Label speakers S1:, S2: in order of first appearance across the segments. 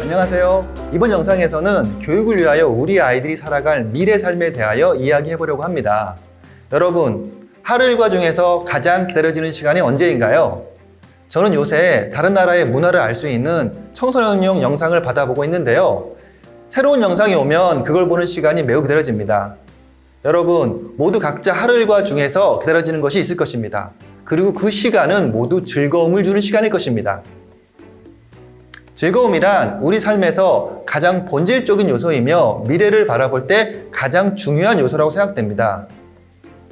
S1: 안녕하세요. 이번 영상에서는 교육을 위하여 우리 아이들이 살아갈 미래 삶에 대하여 이야기해 보려고 합니다. 여러분, 하루 일과 중에서 가장 기다려지는 시간이 언제인가요? 저는 요새 다른 나라의 문화를 알 수 있는 청소년용 영상을 받아보고 있는데요. 새로운 영상이 오면 그걸 보는 시간이 매우 기다려집니다. 여러분, 모두 각자 하루 일과 중에서 기다려지는 것이 있을 것입니다. 그리고 그 시간은 모두 즐거움을 주는 시간일 것입니다. 즐거움이란 우리 삶에서 가장 본질적인 요소이며 미래를 바라볼 때 가장 중요한 요소라고 생각됩니다.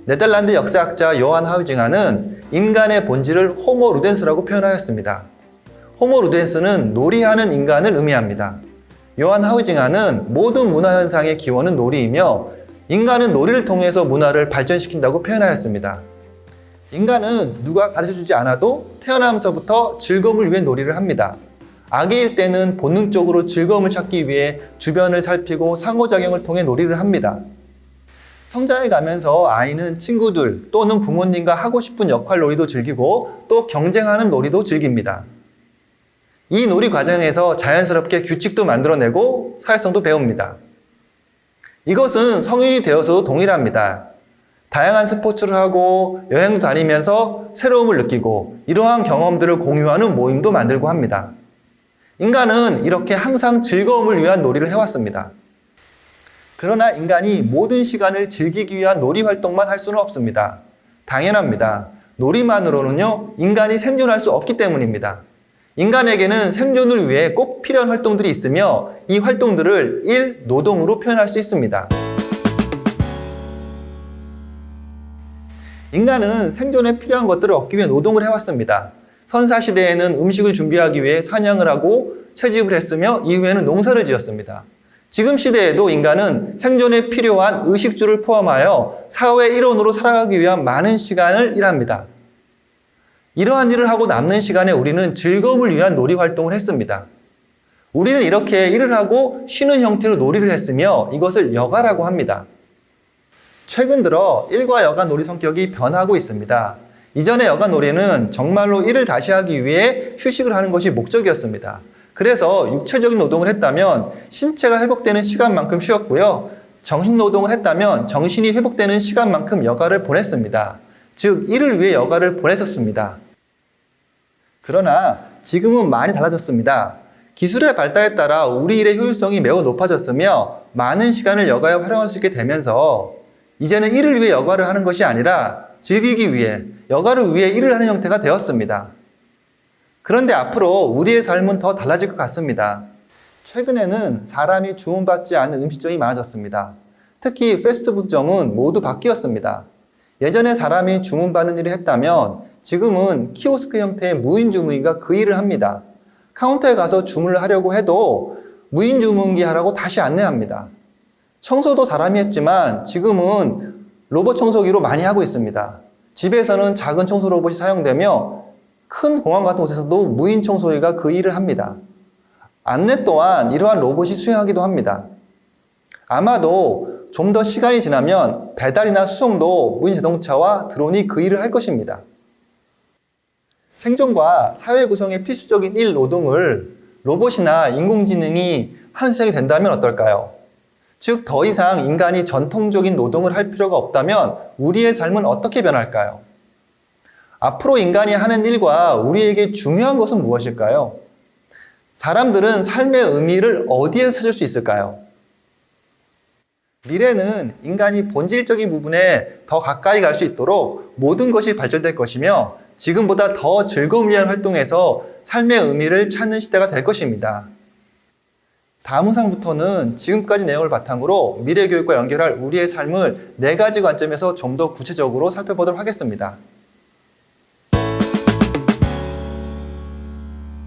S1: 네덜란드 역사학자 요한 하우징하는 인간의 본질을 호모 루덴스라고 표현하였습니다. 호모 루덴스는 놀이하는 인간을 의미합니다. 요한 하우징하는 모든 문화 현상의 기원은 놀이이며 인간은 놀이를 통해서 문화를 발전시킨다고 표현하였습니다. 인간은 누가 가르쳐주지 않아도 태어나면서부터 즐거움을 위해 놀이를 합니다. 아기일 때는 본능적으로 즐거움을 찾기 위해 주변을 살피고 상호작용을 통해 놀이를 합니다. 성장해 가면서 아이는 친구들 또는 부모님과 하고 싶은 역할 놀이도 즐기고 또 경쟁하는 놀이도 즐깁니다. 이 놀이 과정에서 자연스럽게 규칙도 만들어내고 사회성도 배웁니다. 이것은 성인이 되어서도 동일합니다. 다양한 스포츠를 하고 여행도 다니면서 새로움을 느끼고 이러한 경험들을 공유하는 모임도 만들고 합니다. 인간은 이렇게 항상 즐거움을 위한 놀이를 해왔습니다. 그러나 인간이 모든 시간을 즐기기 위한 놀이 활동만 할 수는 없습니다. 당연합니다. 놀이만으로는요, 인간이 생존할 수 없기 때문입니다. 인간에게는 생존을 위해 꼭 필요한 활동들이 있으며 이 활동들을 일, 노동으로 표현할 수 있습니다. 인간은 생존에 필요한 것들을 얻기 위해 노동을 해왔습니다. 선사시대에는 음식을 준비하기 위해 사냥을 하고 채집을 했으며 이후에는 농사를 지었습니다. 지금 시대에도 인간은 생존에 필요한 의식주를 포함하여 사회 일원으로 살아가기 위한 많은 시간을 일합니다. 이러한 일을 하고 남는 시간에 우리는 즐거움을 위한 놀이 활동을 했습니다. 우리는 이렇게 일을 하고 쉬는 형태로 놀이를 했으며 이것을 여가라고 합니다. 최근 들어 일과 여가 놀이 성격이 변하고 있습니다. 이전의 여가 놀이는 정말로 일을 다시 하기 위해 휴식을 하는 것이 목적이었습니다. 그래서 육체적인 노동을 했다면 신체가 회복되는 시간만큼 쉬었고요. 정신 노동을 했다면 정신이 회복되는 시간만큼 여가를 보냈습니다. 즉, 일을 위해 여가를 보냈었습니다. 그러나 지금은 많이 달라졌습니다. 기술의 발달에 따라 우리 일의 효율성이 매우 높아졌으며 많은 시간을 여가에 활용할 수 있게 되면서 이제는 일을 위해 여가를 하는 것이 아니라 즐기기 위해, 여가를 위해 일을 하는 형태가 되었습니다. 그런데 앞으로 우리의 삶은 더 달라질 것 같습니다. 최근에는 사람이 주문받지 않는 음식점이 많아졌습니다. 특히 패스트푸드점은 모두 바뀌었습니다. 예전에 사람이 주문받는 일을 했다면 지금은 키오스크 형태의 무인 주문기가 그 일을 합니다. 카운터에 가서 주문을 하려고 해도 무인 주문기 하라고 다시 안내합니다. 청소도 사람이 했지만 지금은 로봇 청소기로 많이 하고 있습니다. 집에서는 작은 청소 로봇이 사용되며 큰 공항 같은 곳에서도 무인 청소기가 그 일을 합니다. 안내 또한 이러한 로봇이 수행하기도 합니다. 아마도 좀 더 시간이 지나면 배달이나 수송도 무인 자동차와 드론이 그 일을 할 것입니다. 생존과 사회 구성에 필수적인 일 노동을 로봇이나 인공지능이 하는 세상이 된다면 어떨까요? 즉, 더 이상 인간이 전통적인 노동을 할 필요가 없다면 우리의 삶은 어떻게 변할까요? 앞으로 인간이 하는 일과 우리에게 중요한 것은 무엇일까요? 사람들은 삶의 의미를 어디에서 찾을 수 있을까요? 미래는 인간이 본질적인 부분에 더 가까이 갈 수 있도록 모든 것이 발전될 것이며 지금보다 더 즐거움을 위한 활동에서 삶의 의미를 찾는 시대가 될 것입니다. 다음 영상부터는 지금까지 내용을 바탕으로 미래 교육과 연결할 우리의 삶을 4가지 관점에서 좀 더 구체적으로 살펴보도록 하겠습니다.